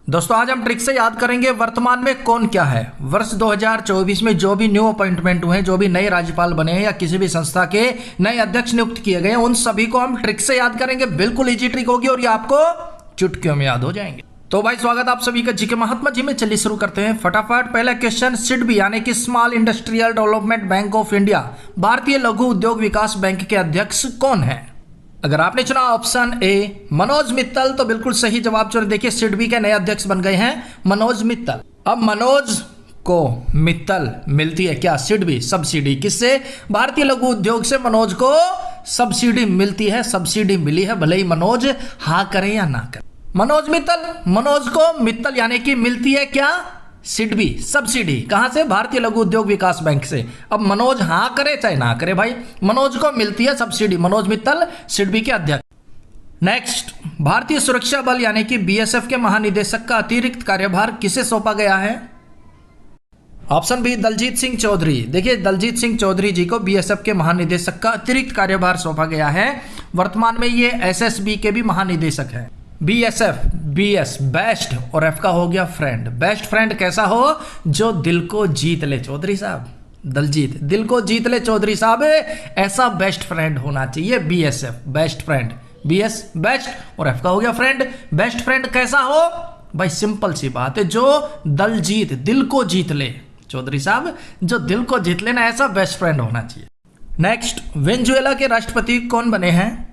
दोस्तों आज हम ट्रिक से याद करेंगे वर्तमान में कौन क्या है। वर्ष 2024 में जो भी न्यू अपॉइंटमेंट हुए हैं, जो भी नए राज्यपाल बने हैं या किसी भी संस्था के नए अध्यक्ष नियुक्त किए गए हैं, उन सभी को हम ट्रिक से याद करेंगे। बिल्कुल इजी ट्रिक होगी और ये आपको चुटकियों में याद हो जाएंगे। तो भाई स्वागत आप सभी का जीके महात्मा जी में। चलिए शुरू करते हैं फटाफट। पहला क्वेश्चन, सिडबी यानी कि small industrial development bank of India, भारतीय लघु उद्योग विकास बैंक के अध्यक्ष कौन है? अगर आपने चुना ऑप्शन ए मनोज मित्तल तो बिल्कुल सही जवाब चुने। देखिए सिडबी के नए अध्यक्ष बन गए हैं मनोज मित्तल। अब मनोज को मित्तल मिलती है क्या? सिडबी सब्सिडी किससे? भारतीय लघु उद्योग से मनोज को सब्सिडी मिलती है। सब्सिडी मिली है, भले ही मनोज हाँ करें या ना करें। मनोज मित्तल, मनोज को मित्तल यानी कि मिलती है क्या? सिडबी सब्सिडी। कहां से? भारतीय लघु उद्योग विकास बैंक से। अब मनोज हाँ करे चाहे ना करे भाई, मनोज को मिलती है सब्सिडी। मनोज मित्तल सिडबी के अध्यक्ष। नेक्स्ट, भारतीय सुरक्षा बल यानी कि बीएसएफ के महानिदेशक का अतिरिक्त कार्यभार किसे सौंपा गया है? Option B Daljeet Singh Chaudhary. देखिए दलजीत सिंह चौधरी जी को बीएसएफ के महानिदेशक का अतिरिक्त कार्यभार सौंपा गया है। वर्तमान में ये एसएसबी के भी महानिदेशक हैं। बीएसएफ, बीएस बेस्ट और एफ का हो गया फ्रेंड। बेस्ट फ्रेंड कैसा हो? जो दिल को जीत ले। चौधरी साहब, दलजीत दिल को जीत ले चौधरी साहब, ऐसा बेस्ट फ्रेंड होना चाहिए BSF best friend. BS best और एफ का हो गया फ्रेंड। बेस्ट फ्रेंड कैसा हो भाई? सिंपल सी बात है, जो दलजीत दिल को जीत ले। चौधरी साहब जो दिल को जीत लेना, ऐसा बेस्ट फ्रेंड होना चाहिए। नेक्स्ट, वेनेजुएला के राष्ट्रपति कौन बने हैं?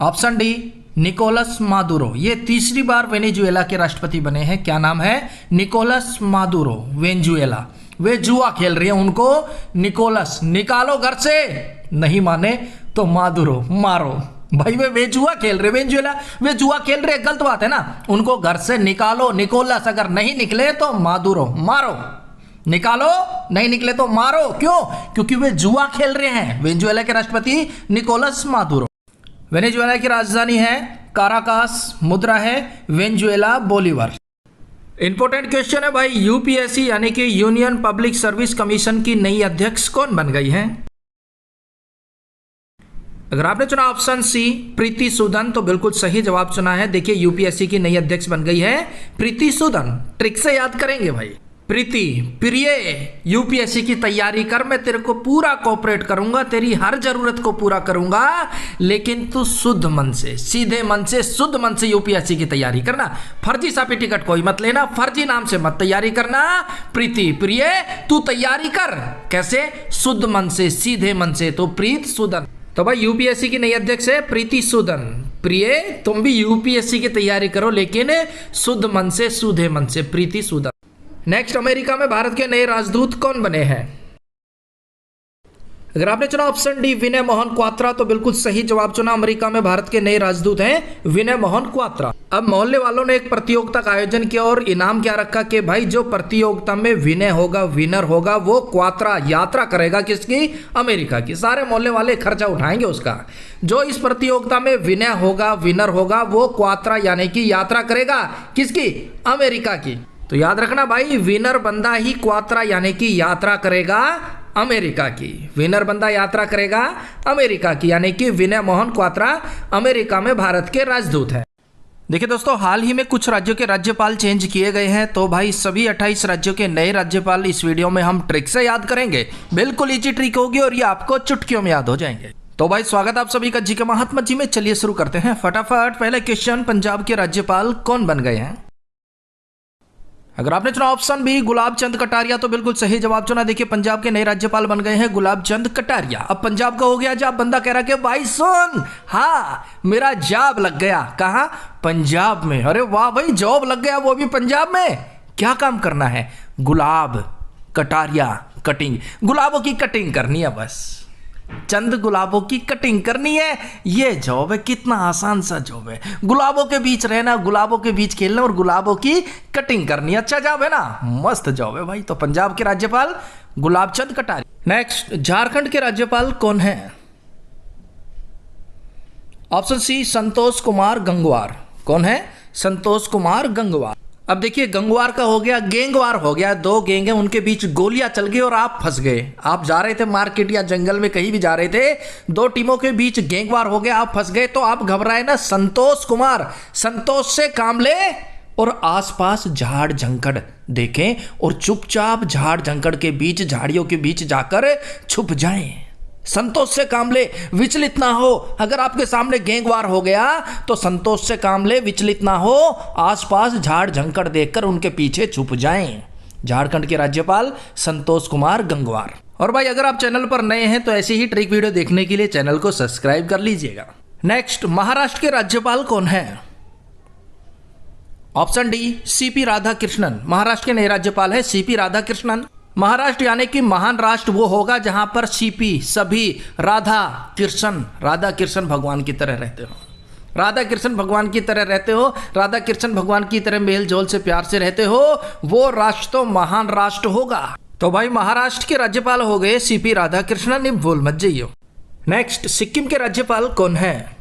Option D Nicolas Maduro. ये तीसरी बार वेनेजुएला के राष्ट्रपति बने हैं। क्या नाम है? Nicolas Maduro. वेनेजुएला, वे जुआ खेल रहे हैं, उनको निकोलस निकालो घर से। नहीं माने तो मादुरो मारो। भाई वे जुआ खेल रहे, वेनेजुएला वे जुआ खेल रहे, गलत बात है ना। उनको घर से निकालो। निकोलस अगर नहीं निकले तो मादुरो मारो। निकालो, नहीं निकले तो मारो। क्यों? क्योंकि वे जुआ खेल रहे हैं। वेनेजुएला के राष्ट्रपति निकोलस मादुरो। वेनेजुएला की राजधानी है काराकास, मुद्रा है वेनेजुएला बोलीवर। इंपॉर्टेंट क्वेश्चन है भाई, यूपीएससी यानी कि यूनियन पब्लिक सर्विस कमीशन की नई अध्यक्ष कौन बन गई है? अगर आपने चुना ऑप्शन सी प्रीति सूदन तो बिल्कुल सही जवाब चुना है। देखिए यूपीएससी की नई अध्यक्ष बन गई है प्रीति सूदन। ट्रिक से याद करेंगे भाई। प्रीति, प्रिय, यूपीएससी की तैयारी कर, मैं तेरे को पूरा कोऑपरेट करूंगा, तेरी हर जरूरत को पूरा करूंगा, लेकिन तू शुद्ध मन से, सीधे मन से, शुद्ध मन से यूपीएससी की तैयारी करना। फर्जी सापी टिकट कोई मत लेना, फर्जी नाम से मत तैयारी करना। प्रीति, प्रिय, तू तैयारी कर। कैसे? शुद्ध मन से, सीधे मन से। तो प्रीत सूदन। तो भाई यूपीएससी की नई अध्यक्ष है प्रीति सूदन। प्रिय, तुम भी यूपीएससी की तैयारी करो, लेकिन शुद्ध मन से, सीधे मन से। प्रीति सूदन। नेक्स्ट, अमेरिका में भारत के नए राजदूत कौन बने हैं? अगर आपने चुना ऑप्शन डी विनय मोहन क्वात्रा तो बिल्कुल सही जवाब चुना। अमेरिका में भारत के नए राजदूत हैं विनय मोहन क्वात्रा। अब मोहल्ले वालों ने एक प्रतियोगिता का आयोजन किया और इनाम क्या रखा कि भाई जो प्रतियोगिता में विनय होगा, विनर होगा, वो क्वात्रा यात्रा करेगा। किसकी? अमेरिका की। सारे मोहल्ले वाले खर्चा उठाएंगे उसका। जो इस प्रतियोगिता में विनय होगा, विनर होगा, वो क्वात्रा यानी कि यात्रा करेगा। किसकी? अमेरिका की। तो याद रखना भाई, विनर बंदा ही क्वात्रा यानी कि यात्रा करेगा अमेरिका की। विनर बंदा यात्रा करेगा अमेरिका की, यानी कि विनय मोहन क्वात्रा अमेरिका में भारत के राजदूत हैं। देखिए दोस्तों, हाल ही में कुछ राज्यों के राज्यपाल चेंज किए गए हैं, तो भाई सभी 28 राज्यों के नए राज्यपाल इस वीडियो में हम ट्रिक से याद करेंगे। बिल्कुल इजी ट्रिक होगी और ये आपको चुटकियों में याद हो जाएंगे। तो भाई स्वागत आप सभी का जीके महात्मा जी में। चलिए शुरू करते हैं फटाफट। पहला क्वेश्चन, पंजाब के राज्यपाल कौन बन गए हैं? अगर आपने चुना ऑप्शन बी गुलाब चंद कटारिया तो बिल्कुल सही जवाब चुना। देखिए पंजाब के नए राज्यपाल बन गए हैं गुलाब चंद कटारिया। अब पंजाब का हो गया जॉब। बंदा कह रहा कि भाई सुन, हाँ मेरा जॉब लग गया। कहाँ? पंजाब में। अरे वाह भाई, जॉब लग गया, वो भी पंजाब में। क्या काम करना है? गुलाब कटारिया, कटिंग, गुलाबों की कटिंग करनी है बस। चंद गुलाबों की कटिंग करनी है, ये जॉब है। कितना आसान सा जॉब है। गुलाबों के बीच रहना, गुलाबों के बीच खेलना और गुलाबों की कटिंग करनी। अच्छा जॉब है ना, मस्त जॉब है भाई। तो पंजाब के राज्यपाल गुलाब चंद कटारिया। नेक्स्ट, झारखंड के राज्यपाल कौन है? ऑप्शन सी संतोष कुमार गंगवार। कौन है? संतोष कुमार गंगवार। अब देखिए गंगवार का हो गया, गेंगवार हो गया। दो गैंग है, उनके बीच गोलियां चल गई और आप फंस गए। आप जा रहे थे मार्केट या जंगल में कहीं भी जा रहे थे, दो टीमों के बीच गेंगवार हो गया, आप फंस गए। तो आप घबराए ना, संतोष कुमार, संतोष से काम ले और आसपास झाड़ झंकड़ देखें और चुपचाप झाड़ झंकड़ के बीच, झाड़ियों के बीच जाकर छुप जाएं। संतोष से काम ले, विचलित ना हो। अगर आपके सामने गैंगवार हो गया तो संतोष से काम ले, विचलित ना हो, आसपास झाड़ झंकड़ देखकर उनके पीछे छुप जाएं। झारखंड के राज्यपाल संतोष कुमार गंगवार। और भाई अगर आप चैनल पर नए हैं तो ऐसी ही ट्रिक वीडियो देखने के लिए चैनल को सब्सक्राइब कर लीजिएगा। नेक्स्ट, महाराष्ट्र के राज्यपाल कौन है? Option D CP Radhakrishnan. Maharashtra के नए राज्यपाल है सीपी राधाकृष्णन। महाराष्ट्र यानी कि महान राष्ट्र वो होगा जहां पर सीपी सभी राधा कृष्ण भगवान की तरह रहते हो, राधा कृष्ण भगवान की तरह रहते हो, राधा कृष्ण भगवान की तरह मेल जोल से प्यार से रहते हो, वो राष्ट्र तो महान राष्ट्र होगा। तो भाई महाराष्ट्र के राज्यपाल हो गए सीपी राधाकृष्णन, नहीं भूल मत जाइयो। नेक्स्ट, सिक्किम के राज्यपाल कौन है?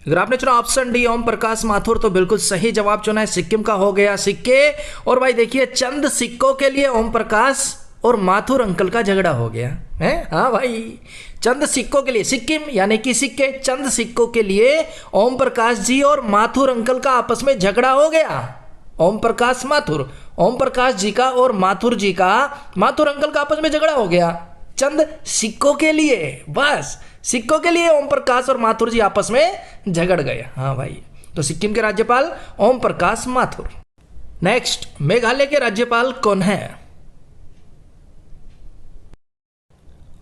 अगर आपने चुना ऑप्शन डी ओम प्रकाश माथुर तो बिल्कुल सही जवाब चुना है, सिक्किम का हो गया सिक्के। और भाई देखिए चंद सिक्कों के लिए ओम प्रकाश और माथुर अंकल का झगड़ा हो गया है। हाँ भाई, चंद सिक्कों के लिए, सिक्किम यानी कि सिक्के, चंद सिक्कों के लिए ओम प्रकाश जी और माथुर अंकल का आपस में झगड़ा हो गया। ओम प्रकाश माथुर, ओम प्रकाश जी का और माथुर जी का, माथुर अंकल का आपस में झगड़ा हो गया चंद सिक्कों के लिए। बस सिक्कों के लिए ओम प्रकाश और माथुर जी आपस में झगड़ गए। हाँ भाई, तो सिक्किम के राज्यपाल ओम प्रकाश माथुर। नेक्स्ट, मेघालय के राज्यपाल कौन है?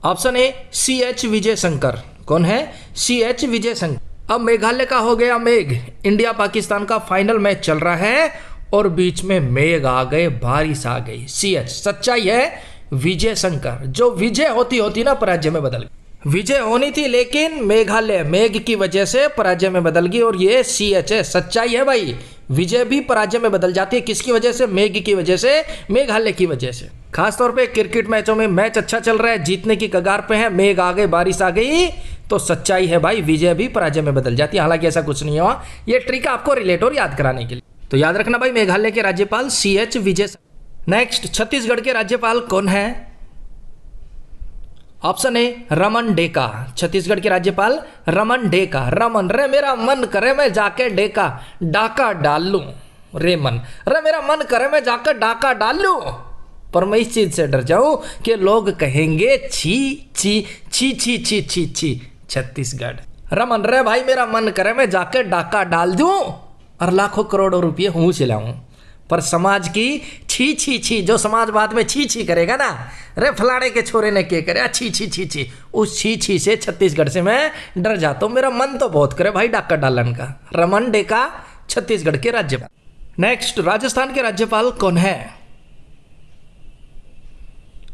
ऑप्शन ए CH विजय शंकर। कौन है? CH विजय शंकर। अब मेघालय का हो गया मेघ। इंडिया पाकिस्तान का फाइनल मैच चल रहा है और बीच में मेघ आ गए, बारिश आ गई। CH सच्चाई है विजय शंकर। जो विजय होती ना पराजय में बदल गई। विजय होनी थी लेकिन मेघालय मेघ की वजह से पराजय में बदल गई और ये CH है, सच्चाई है भाई। विजय भी पराजय में बदल जाती है, किसकी वजह से? मेघ की वजह से, मेघालय की वजह से। खासतौर पे क्रिकेट मैचों में मैच अच्छा चल रहा है, जीतने की कगार पे है, मेघ आ गए, बारिश आ गई, तो सच्चाई है भाई, विजय भी पराजय में बदल जाती है। हालांकि ऐसा कुछ नहीं हुआ, ये ट्रिक आपको रिलेट और याद कराने के लिए। तो याद रखना भाई, मेघालय के राज्यपाल CH विजय। नेक्स्ट, छत्तीसगढ़ के राज्यपाल कौन है? Option A Raman Deka. छत्तीसगढ़ के राज्यपाल रमन डेका। रमन रे मेरा मन करे मैं जाके डेका डाका डाल लूं। रे मन रे मेरा मन करे मैं जाकर डाका डाल लूं, पर मैं इस चीज से डर जाऊं कि लोग कहेंगे छी छी छी छी छी छी छी छत्तीसगढ़। रमन रे भाई मेरा मन करे मैं जाकर डाका डाल दूं और लाखों करोड़ों रुपये हूं चलाऊं, पर समाज की छी छी छी, जो समाजवाद में छी छी करेगा ना, रे फलाने के छोरे ने क्या करे, छी छी छी छी, उस छी छी से छत्तीसगढ़ से मैं डर जाता हूं। मेरा मन तो बहुत करे भाई डाका डालन का। रमन डेका, छत्तीसगढ़ के राज्यपाल। नेक्स्ट, राजस्थान के राज्यपाल कौन है?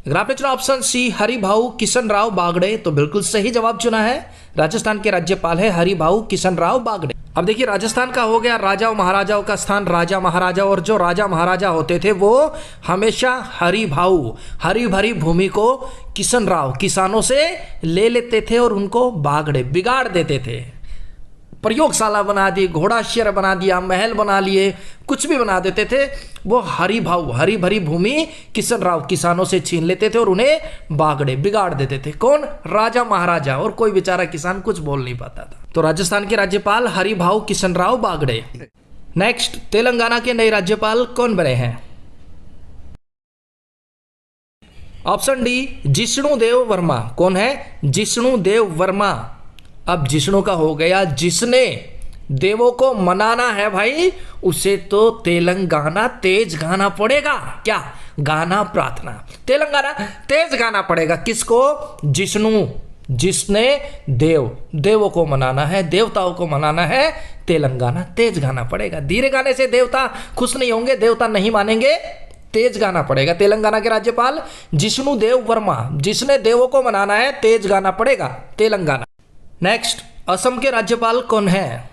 अगर आपने चुना ऑप्शन सी हरिभाऊ किशन राव बागड़े तो बिल्कुल सही जवाब चुना है। राजस्थान के राज्यपाल है हरिभाऊ किशन राव बागड़े। अब देखिए राजस्थान का हो गया राजाओं महाराजाओं का स्थान, राजा महाराजा, और जो राजा महाराजा होते थे वो हमेशा हरिभाऊ, हरी भरी भूमि को किशन राव, किसानों से ले लेते थे और उनको बागड़े, बिगाड़ देते थे। प्रयोगशाला बना दी, घोड़ाशयर बना दिया, महल बना लिए, कुछ भी बना देते थे। वो हरिभाऊ, हरी भरी भूमि किशन राव किसानों से छीन लेते थे और उन्हें बागड़े, बिगाड़ देते थे। कौन? राजा महाराजा, और कोई बेचारा किसान कुछ बोल नहीं पाता था। तो राजस्थान के राज्यपाल हरिभाऊ किशन राव बागड़े। नेक्स्ट, तेलंगाना के नए राज्यपाल कौन बने हैं? ऑप्शन डी जिष्णु देव वर्मा। कौन है? जिष्णु देव वर्मा। अब जिष्णु का हो गया, जिसने देवों को मनाना है भाई उसे तो तेलंगाना तेज गाना पड़ेगा। क्या गाना? प्रार्थना। तेलंगाना तेज गाना पड़ेगा। किसको? जिष्णु, जिसने देवों को मनाना है, देवताओं को मनाना है, तेलंगाना तेज गाना पड़ेगा। धीरे गाने से देवता खुश नहीं होंगे, देवता नहीं मानेंगे, तेज गाना पड़ेगा। तेलंगाना के राज्यपाल जिष्णु देव वर्मा, जिसने देवों को मनाना है, तेज गाना पड़ेगा, तेलंगाना। नेक्स्ट, असम के राज्यपाल कौन है?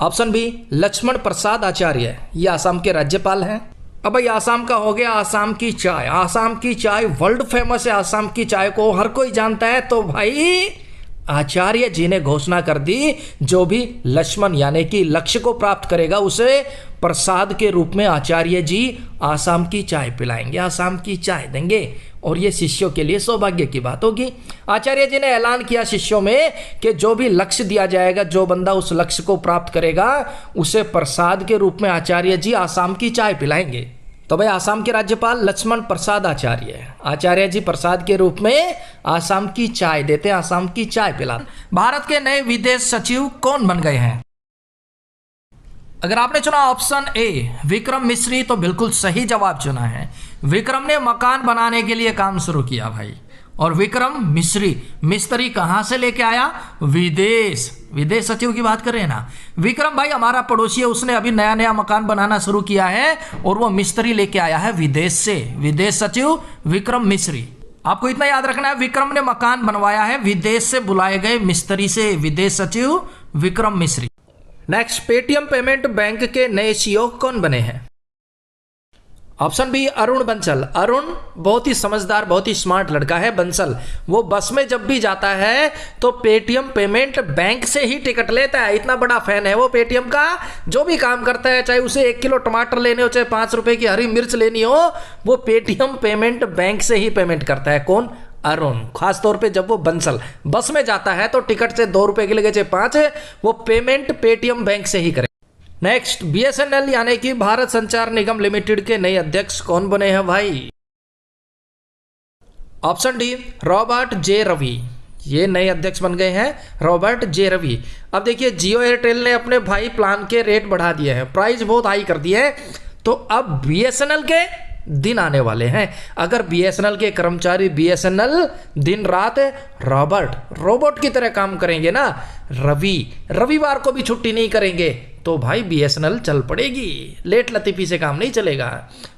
ऑप्शन बी लक्ष्मण प्रसाद आचार्य, ये असम के राज्यपाल हैं। अब भाई आसाम का हो गया आसाम की चाय। आसाम की चाय वर्ल्ड फेमस है, आसाम की चाय को हर कोई जानता है। तो भाई आचार्य जी ने घोषणा कर दी, जो भी लक्ष्मण यानी कि लक्ष्य को प्राप्त करेगा उसे प्रसाद के रूप में आचार्य जी आसाम की चाय पिलाएंगे, आसाम की चाय देंगे, और ये शिष्यों के लिए सौभाग्य की बात होगी। आचार्य जी ने ऐलान किया शिष्यों में कि जो भी लक्ष्य दिया जाएगा, जो बंदा उस लक्ष्य को प्राप्त करेगा उसे प्रसाद के रूप में आचार्य जी आसाम की चाय पिलाएंगे। तो भाई आसाम के राज्यपाल लक्ष्मण प्रसाद आचार्य, आचार्य जी प्रसाद के रूप में आसाम की चाय देते हैं, आसाम की चाय पिलाते। भारत के नए विदेश सचिव कौन बन गए हैं? अगर आपने चुना ऑप्शन ए विक्रम मिश्री तो बिल्कुल सही जवाब चुना है। विक्रम ने मकान बनाने के लिए काम शुरू किया भाई, और विक्रम मिस्त्री कहां से लेके आया? विदेश सचिव की बात कर रहे हैं ना। विक्रम भाई हमारा पड़ोसी है, उसने अभी नया नया मकान बनाना शुरू किया है और वो मिस्त्री लेके आया है विदेश से। विदेश सचिव विक्रम मिश्री। आपको इतना याद रखना है, विक्रम ने मकान बनवाया है विदेश से बुलाए गए मिस्त्री से, विदेश सचिव विक्रम मिश्री। नेक्स्ट, पेटीएम पेमेंट बैंक के नए सीईओ कौन बने हैं? Option B Arun Bansal. अरुण बहुत ही समझदार, बहुत ही स्मार्ट लड़का है बंसल। वो बस में जब भी जाता है तो पेटीएम पेमेंट बैंक से ही टिकट लेता है, इतना बड़ा फैन है वो पेटीएम का। जो भी काम करता है, चाहे उसे 1 किलो टमाटर लेने हो, चाहे 5 रुपए की हरी मिर्च लेनी हो, वो पेटीएम पेमेंट बैंक से ही पेमेंट करता है। कौन? अरुण। खासतौर पे जब वो बंसल बस में जाता है तो टिकट से 2 रुपए की लगे चाहे 5, वो पेमेंट पेटीएम बैंक से ही करे। नेक्स्ट, बीएसएनएल यानी कि भारत संचार निगम लिमिटेड के नए अध्यक्ष कौन बने हैं भाई? Option D Robert J Ravi. ये नए अध्यक्ष बन गए हैं रॉबर्ट जे रवि। अब देखिए, जियो एयरटेल ने अपने भाई प्लान के रेट बढ़ा दिए हैं, प्राइस बहुत हाई कर दिए हैं, तो अब बीएसएनएल के दिन आने वाले हैं। अगर बीएसएनएल के कर्मचारी बीएसएनएल दिन रात रोबोट की तरह काम करेंगे ना, रविवार को भी छुट्टी नहीं करेंगे, तो भाई बीएसएनएल चल पड़ेगी। लेट लतीफी से काम नहीं चलेगा।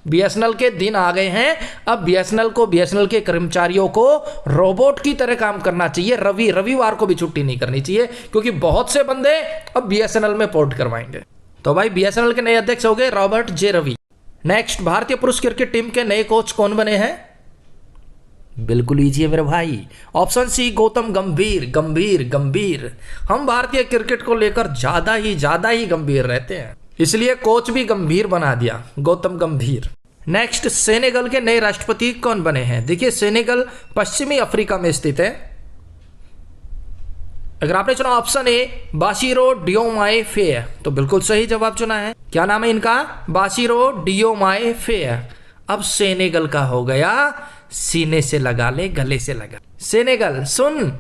बीएसएनएल के दिन आ गए हैं, अब बीएसएनएल के कर्मचारियों को रोबोट की तरह काम करना चाहिए। रविवार को भी छुट्टी नहीं करनी चाहिए, क्योंकि बहुत से बंदे अब बीएसएनएल में पोर्ट करवाएंगे। तो भाई बीएसएनएल के नए अध्यक्ष हो गए रॉबर्ट जे रवि। नेक्स्ट, भारतीय पुरुष क्रिकेट टीम के नए कोच कौन बने हैं? बिल्कुल इजी है मेरे भाई। ऑप्शन सी गौतम गंभीर। हम भारतीय क्रिकेट को लेकर ज्यादा ही गंभीर रहते हैं, इसलिए कोच भी गंभीर बना दिया, गौतम गंभीर। नेक्स्ट, सेनेगल के नए राष्ट्रपति कौन बने हैं? देखिए, सेनेगल पश्चिमी अफ्रीका में स्थित है। अगर आपने चुना ऑप्शन ए बासिरो डियोमाए फेयर तो बिल्कुल सही जवाब चुना है। क्या नाम है इनका? बासिरो डियोमाए फेयर। अब सेनेगल का हो गया सीने से लगा ले गले से लगा। सेनेगल सुन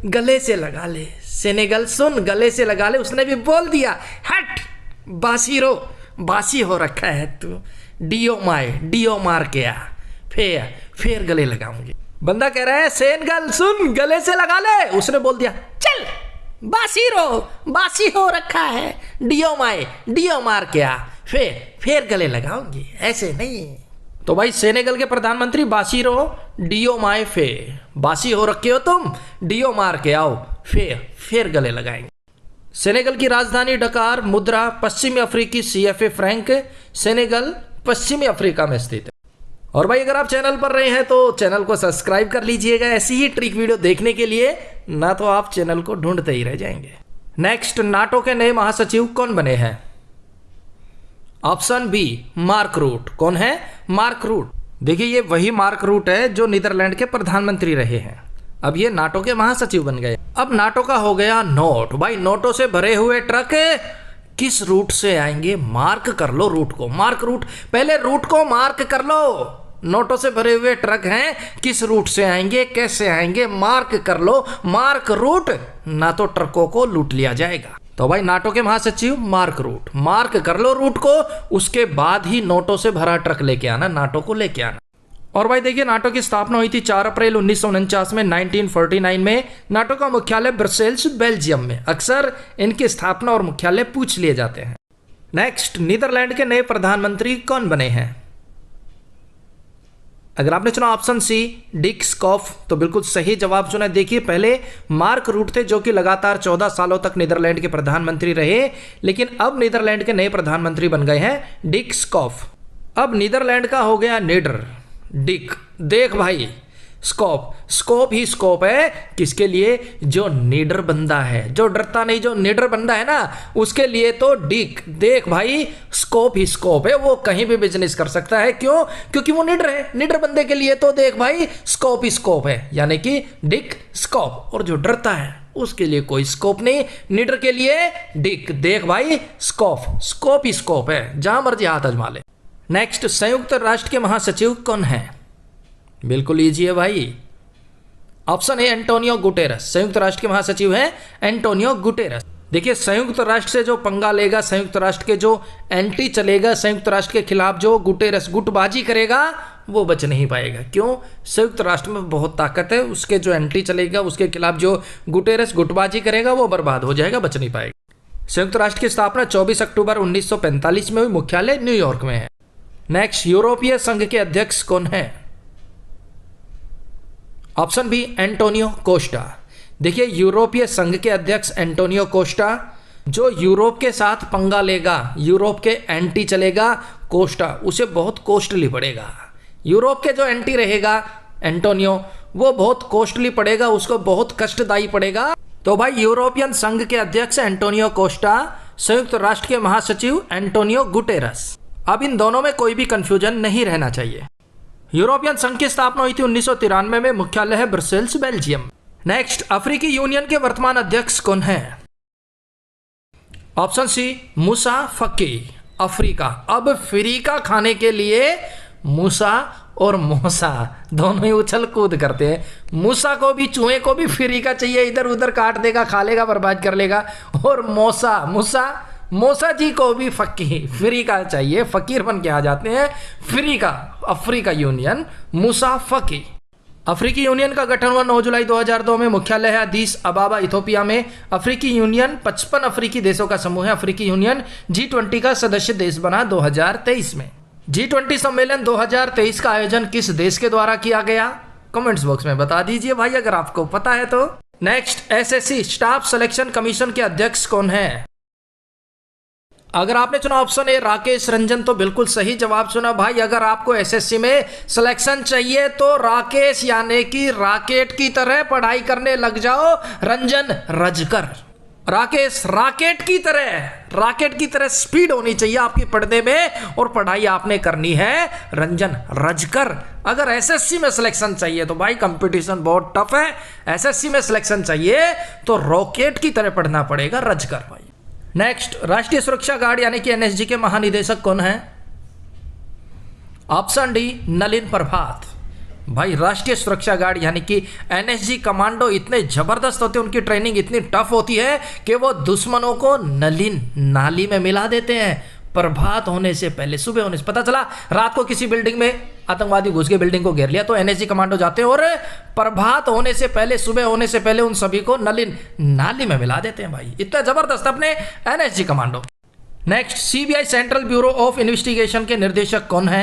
गले से लगा ले, सेनेगल सुन गले से लगा ले। उसने भी बोल दिया, हट बासिरो, बासी हो रखा है तू, डियो मार के आ, फेर गले लगाऊंगी। बंदा कह रहा है सेनेगल सुन गले से लगा ले, उसने बोल दिया चल बासी हो रखा है, डियो मार के आ, फेर गले लगाऊंगी, ऐसे नहीं। तो भाई सेनेगल के प्रधानमंत्री बासिरो डियोमाए फे, बासी हो रखे हो तुम, डियो मार के आओ, फेर गले लगाएंगे। सेनेगल की राजधानी डकार, मुद्रा पश्चिमी अफ्रीकी CFA फ्रैंक। सेनेगल पश्चिमी अफ्रीका में स्थित है। और भाई अगर आप चैनल पर रहे हैं तो चैनल को सब्सक्राइब कर लीजिएगा ऐसी ही ट्रिक वीडियो देखने के लिए, ना तो आप चैनल को ढूंढते ही रह जाएंगे। नेक्स्ट, नाटो के नए महासचिव कौन बने हैं? Option B Mark Rutte. कौन है? Mark Rutte. देखिए, ये वही मार्क रूट है जो नीदरलैंड के प्रधानमंत्री रहे हैं, अब ये नाटो के महासचिव बन गए। अब नाटो का हो गया नोट। भाई नोटों से भरे हुए ट्रक किस रूट से आएंगे? मार्क कर लो रूट को, मार्क रूट, पहले रूट को मार्क कर लो। नोटों से भरे हुए ट्रक हैं, किस रूट से आएंगे, कैसे आएंगे, मार्क कर लो, मार्क रूट, ना तो ट्रकों को लूट लिया जाएगा। तो भाई नाटो के महासचिव मार्क रूट, मार्क कर लो रूट को, उसके बाद ही नोटों से भरा ट्रक लेके आना, नाटो को लेके आना। और भाई देखिए, नाटो की स्थापना हुई थी 4 अप्रैल 1949 में, 1949 में। नाटो का मुख्यालय ब्रसेल्स बेल्जियम में। अक्सर इनकी स्थापना और मुख्यालय पूछ लिए जाते हैं। नेक्स्ट, नीदरलैंड के नए प्रधानमंत्री कौन बने हैं? अगर आपने चुना ऑप्शन सी डिक स्कॉफ तो बिल्कुल सही जवाब चुना। देखिए, पहले मार्क रूट थे जो कि लगातार 14 सालों तक नीदरलैंड के प्रधानमंत्री रहे, लेकिन अब नीदरलैंड के नए प्रधानमंत्री बन गए हैं डिक स्कॉफ। अब नीदरलैंड का हो गया नीडर डिक। देख भाई, स्कोप, स्कोप ही स्कोप है किसके लिए? जो निडर बंदा है, जो डरता नहीं, जो निडर बंदा है ना, उसके लिए तो डिक, देख भाई स्कोप ही स्कोप है, वो कहीं भी बिजनेस कर सकता है। क्यों? क्योंकि वो निडर है। निडर बंदे के लिए तो देख भाई स्कोप ही स्कोप है, यानी कि डिक स्कोप। और जो डरता है उसके लिए कोई स्कोप नहीं, निडर के लिए डिक, देख भाई स्कोप, स्कोप ही स्कोप है, जहां मर्जी हाथ आजमा ले। नेक्स्ट, संयुक्त राष्ट्र के महासचिव कौन है? बिल्कुल इजी है भाई, ऑप्शन ए एंटोनियो गुटेरस। संयुक्त राष्ट्र के महासचिव हैं एंटोनियो गुटेरस। देखिए, संयुक्त राष्ट्र से जो पंगा लेगा, संयुक्त राष्ट्र के जो एंटी चलेगा, संयुक्त राष्ट्र के खिलाफ जो गुटेरस गुटबाजी करेगा, वो बच नहीं पाएगा। क्यों? संयुक्त राष्ट्र में बहुत ताकत है, उसके जो एंटी चलेगा, उसके खिलाफ जो गुटेरस गुटबाजी करेगा, वो बर्बाद हो जाएगा, बच नहीं पाएगा। संयुक्त राष्ट्र की स्थापना 24 अक्टूबर 1945 में हुई, मुख्यालय न्यूयॉर्क में है। नेक्स्ट, यूरोपीय संघ के अध्यक्ष कौन है? Option B Antonio Costa. देखिए, यूरोपीय संघ के अध्यक्ष एंटोनियो कोस्टा। जो यूरोप के साथ पंगा लेगा, यूरोप के एंटी चलेगा, कोस्टा, उसे बहुत कॉस्टली पड़ेगा। यूरोप के जो एंटी रहेगा एंटोनियो, वो बहुत कॉस्टली पड़ेगा, उसको बहुत कष्टदायी पड़ेगा। तो भाई यूरोपियन संघ के अध्यक्ष एंटोनियो कोस्टा, संयुक्त राष्ट्र के महासचिव एंटोनियो गुटेरस। अब इन दोनों में कोई भी कंफ्यूजन नहीं रहना चाहिए। यूरोपियन संघ की स्थापना हुई थी 1993 में, मुख्यालय है ब्रसेल्स, बेल्जियम। नेक्स्ट, अफ्रीकी यूनियन के वर्तमान अध्यक्ष कौन है? ऑप्शन सी मूसा फकी, अफ्रीका। अब फ्रीका खाने के लिए मूसा और मूसा दोनों ही उछल कूद करते हैं। मूसा को भी, चूहे को भी फ्रीका चाहिए, इधर उधर काट देगा, खा लेगा, बर्बाद कर लेगा। और मूसा जी को भी फ्री का चाहिए, फकीर बन के आ जाते हैं। फ्री का अफ्रीका यूनियन, मूसा फकी। अफ्रीकी यूनियन का गठन हुआ 9 जुलाई 2002 में, मुख्यालय है अदीस अबाबा, इथोपिया में। अफ्रीकी यूनियन 55 अफ्रीकी देशों का समूह है। अफ्रीकी यूनियन G20 का सदस्य देश बना 2023 में। G20 सम्मेलन 2023 का आयोजन किस देश के द्वारा किया गया? कमेंट्स बॉक्स में बता दीजिए भाई अगर आपको पता है तो। Next, SSC staff selection commission के अध्यक्ष कौन है? अगर आपने चुना ऑप्शन ए राकेश रंजन तो बिल्कुल सही जवाब सुना भाई। अगर आपको एसएससी में सिलेक्शन चाहिए तो राकेश यानी कि राकेट की तरह पढ़ाई करने लग जाओ, रंजन रजकर। राकेश राकेट की तरह स्पीड होनी चाहिए आपकी पढ़ने में, और पढ़ाई आपने करनी है रंजन रजकर। अगर एसएससी में सिलेक्शन चाहिए तो भाई कंपटीशन बहुत टफ है, एसएससी में सिलेक्शन चाहिए तो रॉकेट की तरह पढ़ना पड़ेगा, रजकर भाई। नेक्स्ट, राष्ट्रीय सुरक्षा गार्ड यानी कि एनएसजी के महानिदेशक कौन है? ऑप्शन डी नलिन प्रभात। भाई राष्ट्रीय सुरक्षा गार्ड यानी कि एनएसजी कमांडो इतने जबरदस्त होते हैं, उनकी ट्रेनिंग इतनी टफ होती है कि वो दुश्मनों को नाली में मिला देते हैं। प्रभात होने से पहले, सुबह होने से, पता चला रात को किसी बिल्डिंग में आतंकवादी घुस के बिल्डिंग को घेर लिया तो एनएसजी कमांडो जाते हैं और प्रभात होने से पहले, सुबह होने से पहले उन सभी को नाली में मिला देते हैं भाई। इतना जबरदस्त अपने NSG commando. Next, CBI central bureau of investigation के निर्देशक कौन है?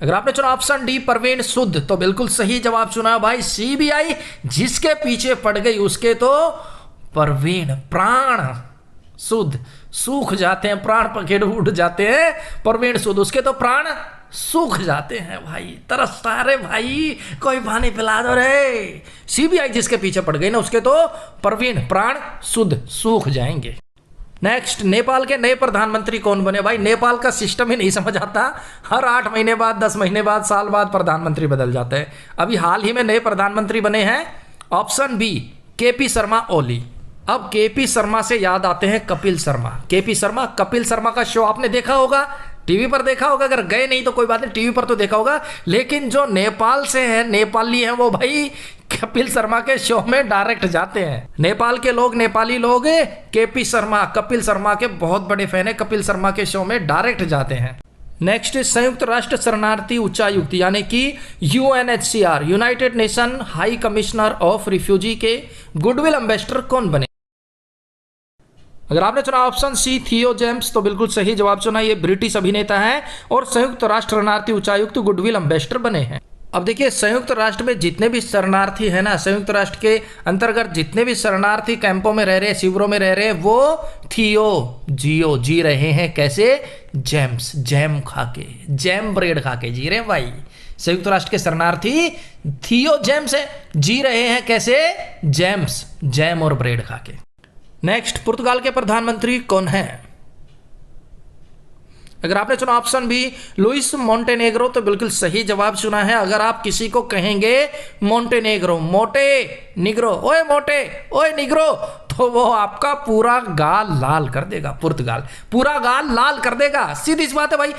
अगर आपने चुना ऑप्शन डी परवीन सूद तो बिल्कुल सही जवाब चुना भाई। सीबीआई जिसके पीछे पड़ गई उसके तो परवीन प्राण सूद सूख जाते हैं, प्राण पखेड़ उड़ जाते हैं। परवीन सूद उसके तो प्राण सूख जाते हैं भाई, तरसता है रे भाई, कोई पानी पिला दो रे। सीबीआई जिसके पीछे पड़ गई ना उसके तो परवीन प्राण सूद सूख जाएंगे। नेक्स्ट, नेपाल के नए प्रधानमंत्री कौन बने? भाई नेपाल का सिस्टम ही नहीं समझ आता, हर 8 महीने बाद, 10 महीने बाद, साल बाद प्रधानमंत्री बदल जाते हैं। अभी हाल ही में नए प्रधानमंत्री बने हैं option B KP Sharma Oli. अब केपी शर्मा से याद आते हैं कपिल शर्मा। केपी शर्मा, कपिल शर्मा का शो आपने देखा होगा, टीवी पर देखा होगा, अगर गए नहीं तो कोई बात नहीं, टीवी पर तो देखा होगा। लेकिन जो नेपाल से हैं, नेपाली हैं, वो भाई कपिल शर्मा के शो में डायरेक्ट जाते हैं। नेपाल के लोग, नेपाली लोग केपी शर्मा, कपिल शर्मा के बहुत बड़े फैन है, कपिल शर्मा के शो में डायरेक्ट जाते हैं। नेक्स्ट, संयुक्त राष्ट्र शरणार्थी उच्चायुक्त यानी कि UNHCR, United nation high commissioner of refugee के गुडविल एम्बेसडर कौन बने? अगर आपने चुना ऑप्शन सी थियो जेम्स तो बिल्कुल सही जवाब चुना। ये ब्रिटिश अभिनेता हैं और संयुक्त राष्ट्र शरणार्थी उच्चायुक्त गुडविल एम्बेसडर बने हैं। अब देखिए, संयुक्त राष्ट्र में जितने भी शरणार्थी हैं ना, संयुक्त राष्ट्र के अंतर्गत जितने भी शरणार्थी कैंपों में रह रहे हैं, शिविरों में रह रहे हैं, वो जी रहे हैं। कैसे? जैम खा के, जैम ब्रेड खा के जी रहे हैं भाई। संयुक्त राष्ट्र के शरणार्थी थियो जेम्स है, जी रहे हैं कैसे? जेम्स, जैम और ब्रेड खा के। नेक्स्ट, पुर्तगाल के प्रधानमंत्री कौन है? अगर आपने चुना ऑप्शन बी लुइस मोंटेनेग्रो तो बिल्कुल सही जवाब चुना है। अगर आप किसी को कहेंगे मोंटेनेग्रो, मोटे निग्रो, ओए मोटे, ओए निग्रो, तो वो आपका पूरा गाल लाल कर देगा। पुर्तगाल पूरा गाल लाल कर देगा, सीधी सी बात है भाई।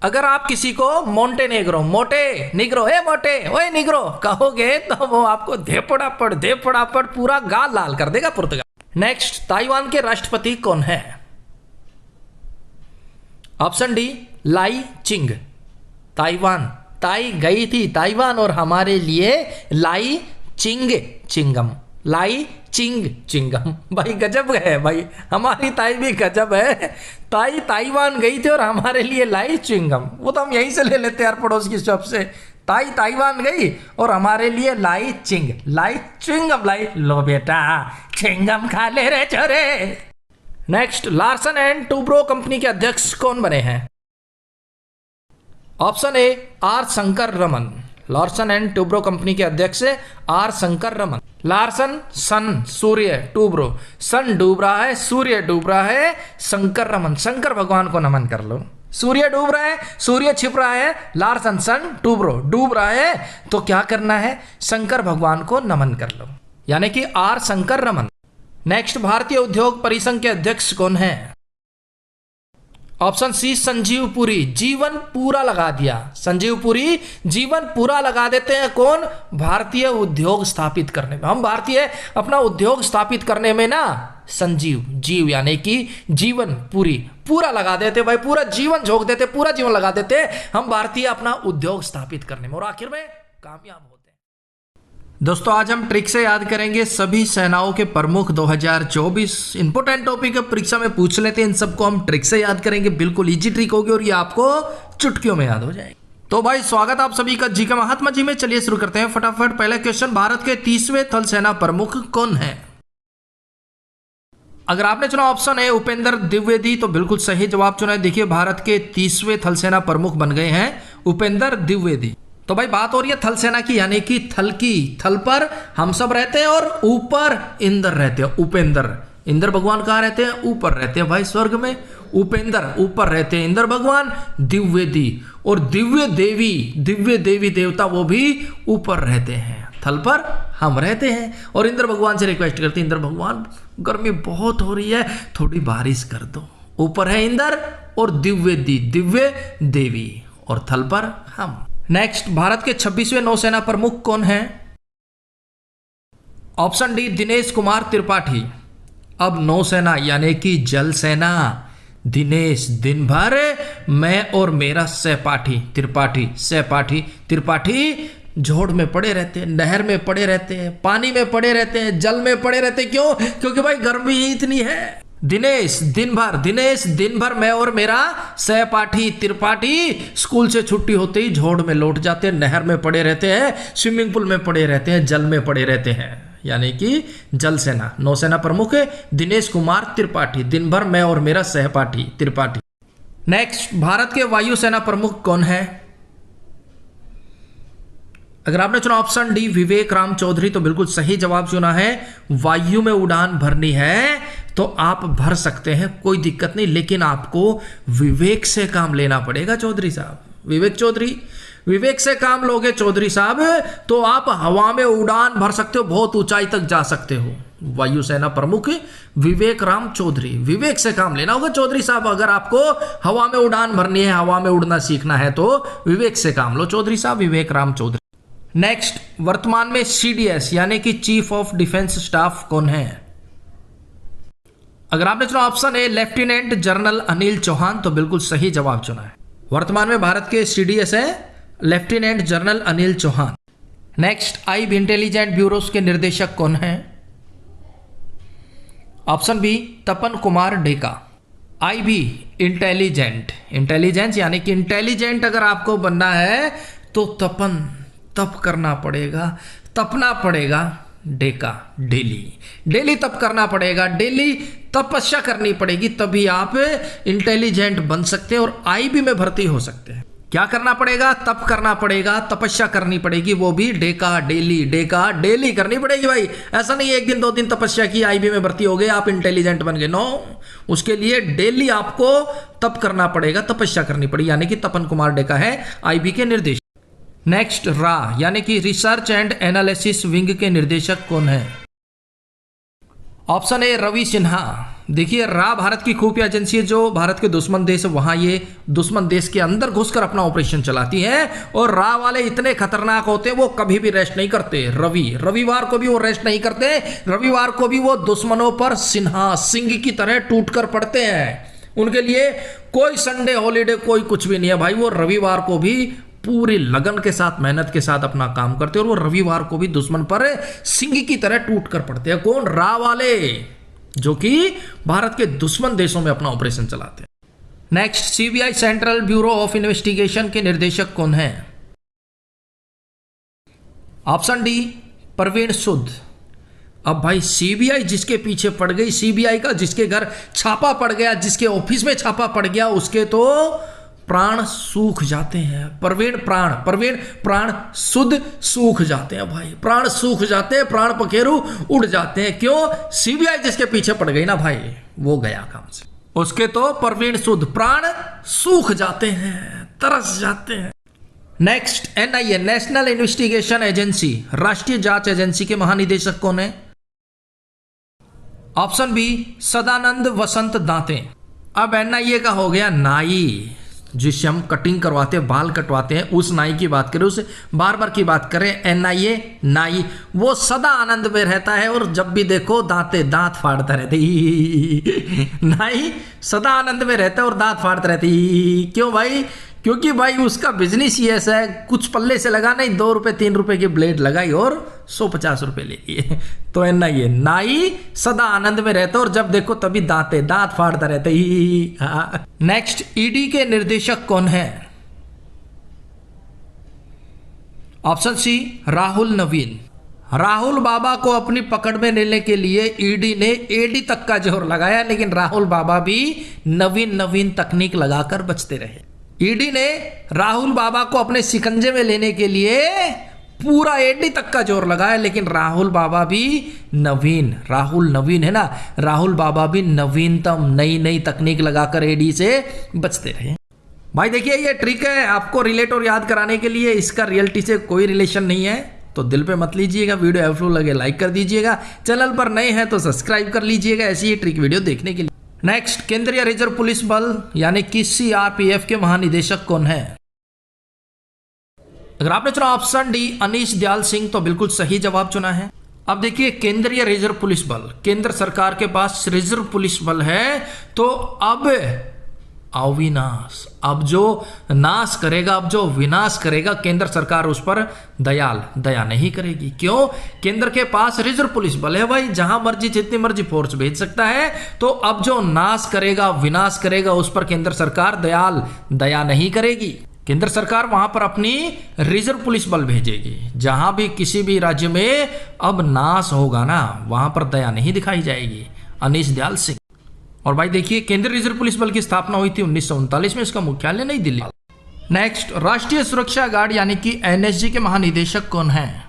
अगर आप किसी को मोंटेनेग्रो, मोटे निग्रो, ए मोटे, ओए निग्रो कहोगे तो वो आपको धेपड़ापड़ पूरा गाल लाल कर देगा पुर्तगाल। नेक्स्ट, ताइवान के राष्ट्रपति कौन है? ऑप्शन डी लाई चिंग। ताइवान, ताई गई थी ताइवान और हमारे लिए लाई चिंग चिंगम, लाई चिंग चिंगम। भाई गजब है भाई, हमारी ताई भी गजब है। ताई ताइवान गई थी और हमारे लिए लाई चिंगम। वो तो हम यहीं से ले लेते यार, पड़ोस की शॉप से। ताई ताइवान गई और हमारे लिए लाई चिंगम, लाई लो बेटा चिंगम खा ले रे छोरे। Next, Larsen and Toubro company के अध्यक्ष कौन बने हैं? Option A R Shankar Raman. Larsen and Toubro company के अध्यक्ष R Shankar Raman. Larsen sun सूर्य, टूब्रो सन डूब रहा है, सूर्य डूब रहा है, शंकर रमन शंकर भगवान को नमन कर लो। सूर्य डूब रहा है, सूर्य छिप रहा है, लार्सन सन टूब्रो डूब रहा है, तो क्या करना है? शंकर भगवान को नमन कर लो, यानी कि आर शंकर रमन। नेक्स्ट, भारतीय उद्योग परिसंघ के अध्यक्ष कौन है? Option C Sanjiv Puri. जीवन पूरा लगा दिया, संजीव पुरी जीवन पूरा लगा देते हैं। कौन? भारतीय उद्योग स्थापित करने में। हम भारतीय अपना उद्योग स्थापित करने में ना संजीव, जीव यानी कि जीवन पूरी पूरा लगा देते भाई, पूरा जीवन झोंक देते, पूरा जीवन लगा देते हम भारतीय अपना उद्योग स्थापित करने में, और आखिर में कामयाब होते हैं। दोस्तों, आज हम ट्रिक से याद करेंगे सभी सेनाओं के प्रमुख 2024 इंपोर्टेंट टॉपिक परीक्षा में पूछ लेते हैं। इन सबको हम ट्रिक से याद करेंगे, बिल्कुल इजी ट्रिक होगी और ये आपको चुटकियों में याद हो जाएगी। तो भाई स्वागत आप सभी का जी का महात्मा जी में। चलिए शुरू करते हैं फटाफट। पहला क्वेश्चन, भारत के 30वें थल सेना प्रमुख कौन है? अगर आपने चुना ऑप्शन है उपेंद्र द्विवेदी तो बिल्कुल सही जवाब चुना है। देखिए, भारत के 30वें थल सेना प्रमुख बन गए हैं उपेंद्र द्विवेदी। तो भाई बात हो रही है थल सेना की, यानी कि थल की। थल पर हम सब रहते हैं और ऊपर इंद्र रहते हैं। उपेंद्र, इंद्र भगवान कहाँ रहते हैं? ऊपर रहते हैं भाई, स्वर्ग में। उपेंद्र ऊपर रहते हैं इंद्र भगवान। द्विवेदी और दिव्य देवी देवता वो भी ऊपर रहते हैं। थल पर हम रहते हैं और इंद्र भगवान से रिक्वेस्ट करते हैं, इंद्र भगवान गर्मी बहुत हो रही है, थोड़ी बारिश कर दो। ऊपर है इंद्र और दिव्य देवी, और थल पर हम। नेक्स्ट, भारत के 26वें नौसेना प्रमुख कौन है? Option D Dinesh Kumar Tripathi. अब नौसेना यानी कि जल सेना, दिनेश दिन भर मैं और मेरा सहपाठी त्रिपाठी जोड़ में पड़े रहते हैं, नहर में पड़े रहते हैं, पानी में पड़े रहते हैं, जल में पड़े रहते हैं। क्यों? क्योंकि भाई गर्मी ही इतनी है। दिनेश दिन भर मैं और मेरा सहपाठी त्रिपाठी स्कूल से छुट्टी होते ही झोड़ में लौट जाते हैं, नहर में पड़े रहते हैं, स्विमिंग पूल में पड़े रहते हैं, जल में पड़े रहते हैं, यानी कि जल सेना। नौसेना प्रमुख दिनेश कुमार त्रिपाठी। दिन भर मैं और मेरा सहपाठी त्रिपाठी। नेक्स्ट, भारत के वायुसेना प्रमुख कौन है? अगर आपने चुना ऑप्शन डी विवेक राम चौधरी तो बिल्कुल सही जवाब चुना है। वायु में उड़ान भरनी है तो आप भर सकते हैं, कोई दिक्कत नहीं, लेकिन आपको विवेक से काम लेना पड़ेगा चौधरी साहब। विवेक से काम लोगे चौधरी साहब तो आप हवा में उड़ान भर सकते हो, बहुत ऊंचाई तक जा सकते हो। वायुसेना प्रमुख विवेक राम चौधरी, विवेक से काम लेना होगा चौधरी साहब। अगर आपको हवा में उड़ान भरनी है, हवा में उड़ना सीखना है तो विवेक से काम लो चौधरी साहब, विवेक राम चौधरी। नेक्स्ट, वर्तमान में CDS यानी कि चीफ ऑफ डिफेंस स्टाफ कौन है? अगर आपने चुना option A lieutenant general Anil Chauhan तो बिल्कुल सही जवाब चुना है। वर्तमान में भारत के CDS है lieutenant general Anil Chauhan. Next, IB intelligent bureaus के निर्देशक कौन है? Option B Tapan Kumar Deka. IB intelligence यानी कि इंटेलिजेंट अगर आपको बनना है तो तप करना पड़ेगा, तपना पड़ेगा। डेका डेली तप करना पड़ेगा, डेली तपस्या करनी पड़ेगी, तभी आप इंटेलिजेंट बन सकते हैं और आईबी में भर्ती हो सकते हैं। क्या करना पड़ेगा? तप करना पड़ेगा, तपस्या करनी पड़ेगी, वो भी डेका डेली करनी पड़ेगी भाई। ऐसा नहीं है एक दिन 2 दिन तपस्या की, आईबी में भर्ती हो गए, आप इंटेलिजेंट बन गए, नो। उसके लिए डेली आपको तप करना पड़ेगा, तपस्या करनी पड़ेगी, यानी कि तपन कुमार डेका है आईबी के निर्देशक। नेक्स्ट, रा यानी कि रिसर्च एंड एनालिसिस विंग के निर्देशक कौन है? Option A Ravi Sinha. देखिए, रा भारत की खुफिया एजेंसी है जो भारत के दुश्मन देश है वहां ये दुश्मन देश के अंदर घुसकर अपना ऑपरेशन चलाती है, और रा वाले इतने खतरनाक होते हैं वो कभी भी रेस्ट नहीं करते। रविवार को भी वो रेस्ट नहीं करते, रविवार को भी वो दुश्मनों पर सिंह की तरह टूट कर पड़ते हैं। उनके लिए कोई संडे हॉलीडे कोई कुछ भी नहीं है भाई। वो रविवार को भी पूरी लगन के साथ मेहनत के साथ अपना काम करते हैं, और वो रविवार को भी दुश्मन पर सिंह की तरह टूट कर पड़ते हैं। कौन? रा वाले, जो कि भारत के दुश्मन देशों में अपना ऑपरेशन चलाते हैं। Next, CBI central bureau of investigation के निर्देशक कौन है? ऑप्शन डी प्रवीण सूद। अब भाई सीबीआई जिसके पीछे पड़ गई, सीबीआई का जिसके घर छापा पड़ गया, जिसके ऑफिस में छापा पड़ गया, उसके तो प्राण सूख जाते हैं। प्रवीण प्राण शुद्ध सूख जाते हैं भाई, प्राण सूख जाते हैं, प्राण पखेरु उड़ जाते हैं। क्यों? सीबीआई जिसके पीछे पड़ गई ना भाई, वो गया काम से, उसके तो प्रवीण शुद्ध प्राण सूख जाते हैं, तरस जाते हैं। Next, NIA national investigation agency, राष्ट्रीय जांच एजेंसी के महानिदेशक कौन है? ऑप्शन बी सदानंद वसंत दांते। अब एनआईए का हो गया नाई, जिससे हम कटिंग करवाते हैं, बाल कटवाते हैं, उस नाई की बात करें, उस बार्बर की बात करें। एनआईए नाई, वो सदा आनंद में रहता है और जब भी देखो दांत फाड़ता रहता है। नाई सदा आनंद में रहता है और दांत फाड़ता रहता है। क्यों भाई? क्योंकि भाई उसका बिजनेस ही ऐसा है, कुछ पल्ले से लगा नहीं, 2 रुपए 3 रुपए की ब्लेड लगाई और 150 रुपए ले लिए। तो एनआईए नाई सदा आनंद में रहता है और जब देखो तभी दांत फाड़ता रहता है। नेक्स्ट, ईडी के निर्देशक कौन है? ऑप्शन सी राहुल नवीन। राहुल बाबा को अपनी पकड़ में लेने के लिए ईडी ने एडी तक का जोर लगाया, लेकिन राहुल बाबा भी नवीन तकनीक लगाकर बचते रहे। ईडी ने राहुल बाबा को अपने शिकंजे में लेने के लिए पूरा एडी तक का जोर लगाया, लेकिन राहुल नवीन है ना, राहुल बाबा भी नवीनतम नई तकनीक लगाकर एडी से बचते रहे। भाई देखिए, ये ट्रिक है आपको रिलेट और याद कराने के लिए, इसका रियलिटी से कोई रिलेशन नहीं है, तो दिल पे मत लीजिएगा। वीडियो हेल्पफुल लगे लाइक कर दीजिएगा, चैनल पर नए हैं तो सब्सक्राइब कर लीजिएगा ऐसी ही ट्रिक वीडियो देखने के लिए। नेक्स्ट, केंद्रीय रिजर्व पुलिस बल यानी कि सीआरपीएफ के महानिदेशक कौन है? अगर आपने चुना ऑप्शन डी अनीश दयाल सिंह तो बिल्कुल सही जवाब चुना है। अब देखिए, केंद्रीय रिजर्व पुलिस बल, केंद्र सरकार के पास रिजर्व पुलिस बल है, तो अब अविनाश, अब जो नाश करेगा, अब जो विनाश करेगा, केंद्र सरकार उस पर दया नहीं करेगी। क्यों? केंद्र के पास रिजर्व पुलिस बल है भाई, जहां मर्जी जितनी मर्जी फोर्स भेज सकता है। तो अब जो नाश करेगा, विनाश करेगा, उस पर केंद्र सरकार दया नहीं करेगी। केंद्र सरकार वहां पर अपनी रिजर्व पुलिस बल भेजेगी। जहां भी किसी भी राज्य में अब नाश होगा ना, वहां पर दया नहीं दिखाई जाएगी। अनीश दयाल सिंह। और भाई देखिए, केंद्रीय रिजर्व पुलिस बल की स्थापना हुई थी 1939 में, इसका मुख्यालय नई दिल्ली। नेक्स्ट, राष्ट्रीय सुरक्षा गार्ड यानी कि एनएसजी के महानिदेशक कौन है?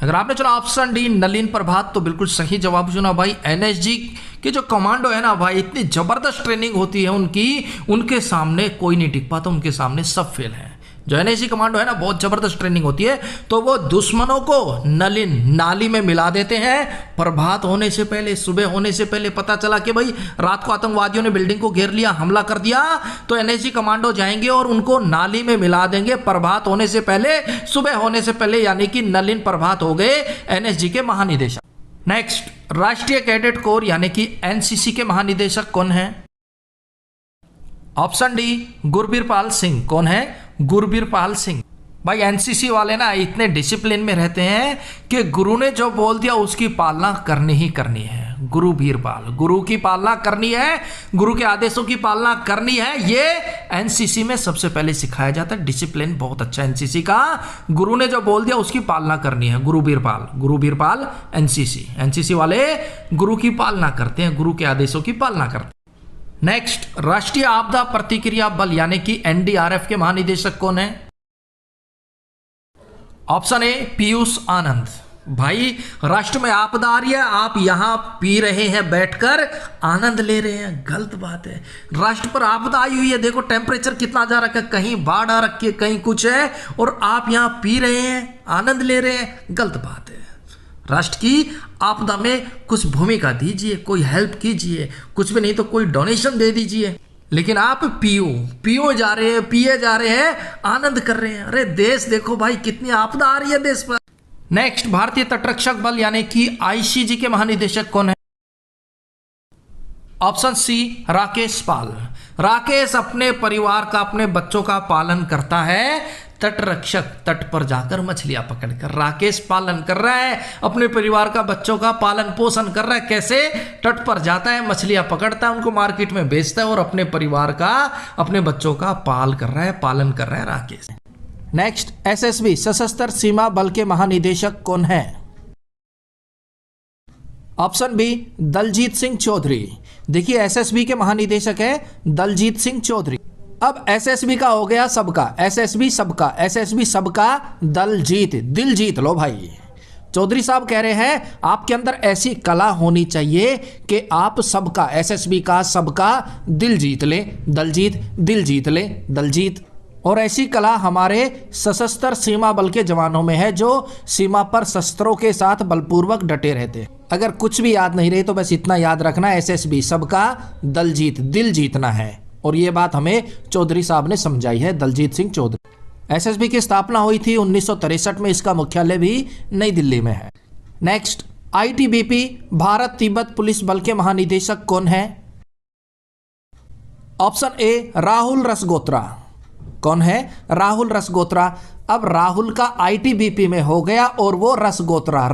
अगर आपने चुना ऑप्शन डी नलिन प्रभात तो बिल्कुल सही जवाब चुना भाई। एनएसजी के जो कमांडो है ना भाई, इतनी जबरदस्त ट्रेनिंग होती है उनकी, उनके सामने कोई नहीं टिक पाता, उनके सामने सब फेल है। जो एनएसजी कमांडो है ना, बहुत जबरदस्त ट्रेनिंग होती है, तो वो दुश्मनों को नाली में मिला देते हैं। प्रभात होने से पहले, सुबह होने से पहले पता चला कि भाई रात को आतंकवादियों ने बिल्डिंग को घेर लिया, हमला कर दिया, तो एनएसजी कमांडो जाएंगे और उनको नाली में मिला देंगे प्रभात होने से पहले, सुबह होने से पहले, यानी कि नलिन प्रभात हो गए एनएसजी के महानिदेशक। नेक्स्ट, राष्ट्रीय कैडेट कोर यानी कि एनसीसी के महानिदेशक कौन है? Option D Gurbirpal Singh. कौन है? गुरबीरपाल सिंह। भाई एनसीसी वाले ना इतने डिसिप्लिन में रहते हैं कि गुरु ने जो बोल दिया उसकी पालना करनी ही करनी है। गुरु बीरपाल, गुरु की पालना करनी है, गुरु के आदेशों की पालना करनी है, ये एनसीसी में सबसे पहले सिखाया जाता है। डिसिप्लिन बहुत अच्छा एनसीसी का, गुरु ने जो बोल दिया उसकी पालना करनी है। गुरु बीरपाल एनसीसी वाले गुरु की पालना करते हैं, गुरु के आदेशों की पालना करते हैं। नेक्स्ट, राष्ट्रीय आपदा प्रतिक्रिया बल यानी कि एनडीआरएफ के महानिदेशक कौन है? ऑप्शन ए पीयूष आनंद। भाई राष्ट्र में आपदा आ रही है, आप यहां पी रहे हैं बैठकर, आनंद ले रहे हैं, गलत बात है। राष्ट्र पर आपदा आई हुई है, देखो टेम्परेचर कितना जा रखा है, कहीं बाढ़ आ रखी है, कहीं कुछ है, और आप यहां पी रहे हैं, आनंद ले रहे हैं, गलत बात है। राष्ट्र की आपदा में कुछ भूमिका दीजिए, कोई हेल्प कीजिए, कुछ भी नहीं तो कोई डोनेशन दे दीजिए, लेकिन आप पियो जा रहे हैं, पिए जा रहे हैं, आनंद कर रहे हैं। अरे देश देखो भाई, कितनी आपदा आ रही है देश पर। नेक्स्ट, भारतीय तटरक्षक बल यानी कि आईसीजी के महानिदेशक कौन है? ऑप्शन सी राकेश पाल। राकेश अपने परिवार का, अपने बच्चों का पालन करता है, तटरक्षक तट पर जाकर मछलियां पकड़कर राकेश पालन कर रहा है, अपने परिवार का, बच्चों का पालन पोषण कर रहा है। कैसे? तट पर जाता है, मछलियां पकड़ता है, उनको मार्केट में बेचता है और अपने परिवार का, अपने बच्चों का पालन कर रहा है राकेश। नेक्स्ट, एसएसबी सशस्त्र सीमा बल के महानिदेशक कौन है? Option B Daljeet Singh Chaudhary. देखिए एसएसबी के महानिदेशक है दलजीत सिंह चौधरी। अब एसएसबी का हो गया सबका, एसएसबी सबका दलजीत, दिल जीत लो भाई। चौधरी साहब कह रहे हैं आपके अंदर ऐसी कला होनी चाहिए कि आप सबका, एसएसबी का सबका दिल जीत ले, दलजीत, दिल जीत ले, दलजीत। और ऐसी कला हमारे सशस्त्र सीमा बल के जवानों में है, जो सीमा पर शस्त्रों के साथ बलपूर्वक डटे रहते हैं। अगर कुछ भी याद नहीं रहे तो बस इतना याद रखना, एसएसबी सबका दलजीत, दिल जीतना है। और ये बात हमें चौधरी साहब ने समझाई है, दलजीत सिंह चौधरी। एसएसबी की स्थापना हुई थी 1963 में, इसका मुख्यालय भी नई दिल्ली में है। Next, ITBP Bharat Tibet police बल के महानिदेशक कौन है? ऑप्शन ए राहुल रसगोत्रा। कौन है? राहुल रसगोत्रा। अब राहुल का आईटीबीपी में हो गया और वो रसगोत्रा,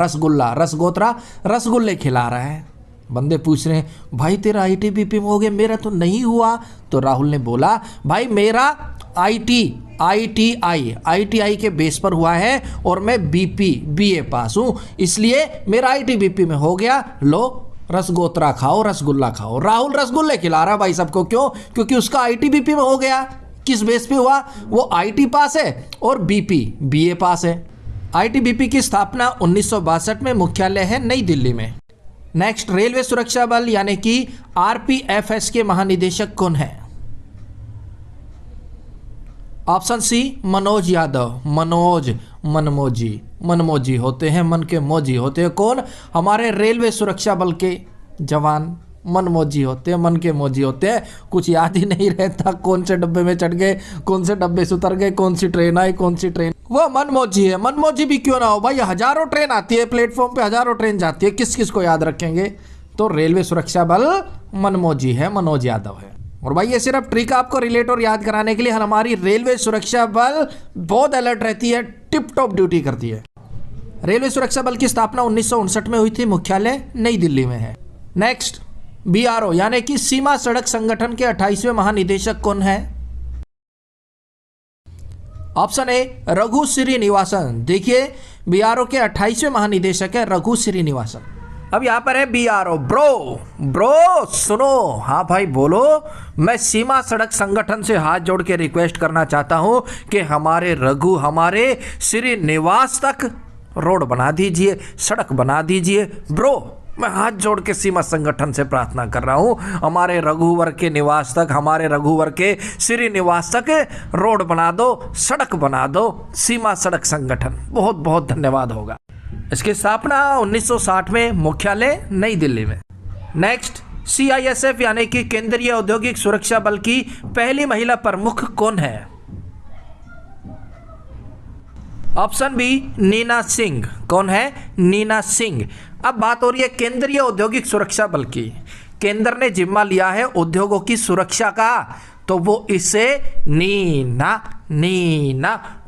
रसगुल्ले खिला रहा है। बंदे पूछ रहे हैं भाई तेरा आईटीबीपी में हो गया, मेरा तो नहीं हुआ। तो राहुल ने बोला भाई मेरा आईटीआई के बेस पर हुआ है और मैं बीए पास हूं, इसलिए मेरा आईटीबीपी में हो गया। लो रसगोत्रा खाओ, रसगुल्ला खाओ। राहुल रसगुल्ले खिला रहा भाई सबको, क्यों? क्योंकि उसका आईटीबीपी में हो गया। किस बेस पे हुआ? वो आईटी पास है और बीए पास है। आईटीबीपी की स्थापना 1962 में, मुख्यालय है नई दिल्ली में। नेक्स्ट, रेलवे सुरक्षा बल यानी कि आरपीएफएस के महानिदेशक कौन है? Option C Manoj Yadav. मनमोजी होते हैं, मन के मोजी होते हैं। कौन? हमारे रेलवे सुरक्षा बल के जवान मनमोजी होते हैं, मन के मोजी होते हैं। कुछ याद ही नहीं रहता, कौन से डब्बे में चढ़ गए, कौन से डब्बे से उतर गए, कौन सी ट्रेन आई, कौन सी ट्रेन, वो मनमोजी है। मनमोजी भी क्यों ना हो भाई, हजारों ट्रेन आती है प्लेटफॉर्म पे, हजारों ट्रेन जाती है, किस किस को याद रखेंगे? तो रेलवे सुरक्षा बल मनमोजी है, मनोज यादव है। और भाई ये सिर्फ ट्रिक आपको रिलेट और याद कराने के लिए, हमारी रेलवे सुरक्षा बल बहुत अलर्ट रहती है, टिप टॉप ड्यूटी करती है। रेलवे सुरक्षा बल की स्थापना 1959 में हुई थी, मुख्यालय नई दिल्ली में है। नेक्स्ट, बीआरओ यानी कि सीमा सड़क संगठन के 28वें महानिदेशक कौन है? ऑप्शन ए रघु श्रीनिवासन। देखिए बीआरओ के 28वें महानिदेशक है रघु श्रीनिवासन। अब यहां पर है बीआरओ, ब्रो सुनो। हाँ भाई बोलो। मैं सीमा सड़क संगठन से हाथ जोड़ के रिक्वेस्ट करना चाहता हूं कि हमारे रघु, हमारे श्रीनिवास तक रोड बना दीजिए, सड़क बना दीजिए। ब्रो मैं हाथ जोड़ के सीमा संगठन से प्रार्थना कर रहा हूं, हमारे रघुवर के निवास तक, हमारे रघुवर के श्रीनिवास तक रोड बना दो, सड़क बना दो। सीमा सड़क संगठन, बहुत बहुत धन्यवाद होगा। इसकी स्थापना 1960 में, मुख्यालय नई दिल्ली में। नेक्स्ट, सीआईएसएफ यानी कि केंद्रीय औद्योगिक सुरक्षा बल की पहली महिला प्रमुख कौन है? Option B Nina Singh. कौन है? नीना सिंह। अब बात हो रही है केंद्रीय औद्योगिक सुरक्षा बल की। केंद्र ने जिम्मा लिया है उद्योगों की सुरक्षा का, तो वो इसे नीना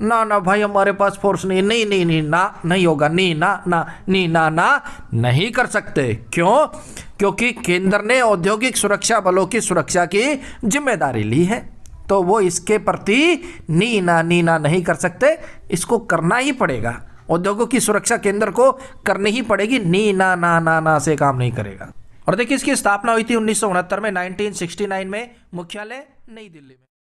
ना भाई हमारे पास फोर्स नहीं नहीं होगा, नीना नहीं कर सकते। क्यों? क्योंकि केंद्र ने औद्योगिक सुरक्षा बलों की सुरक्षा की जिम्मेदारी ली है, तो वो इसके प्रति नीना नहीं कर सकते, इसको करना ही पड़ेगा। उद्योगों की सुरक्षा केंद्र को करनी ही पड़ेगी, नीना ना से काम नहीं करेगा। और देखिए इसकी स्थापना हुई थी 1969 में, 1969 में, मुख्यालय नई दिल्ली में।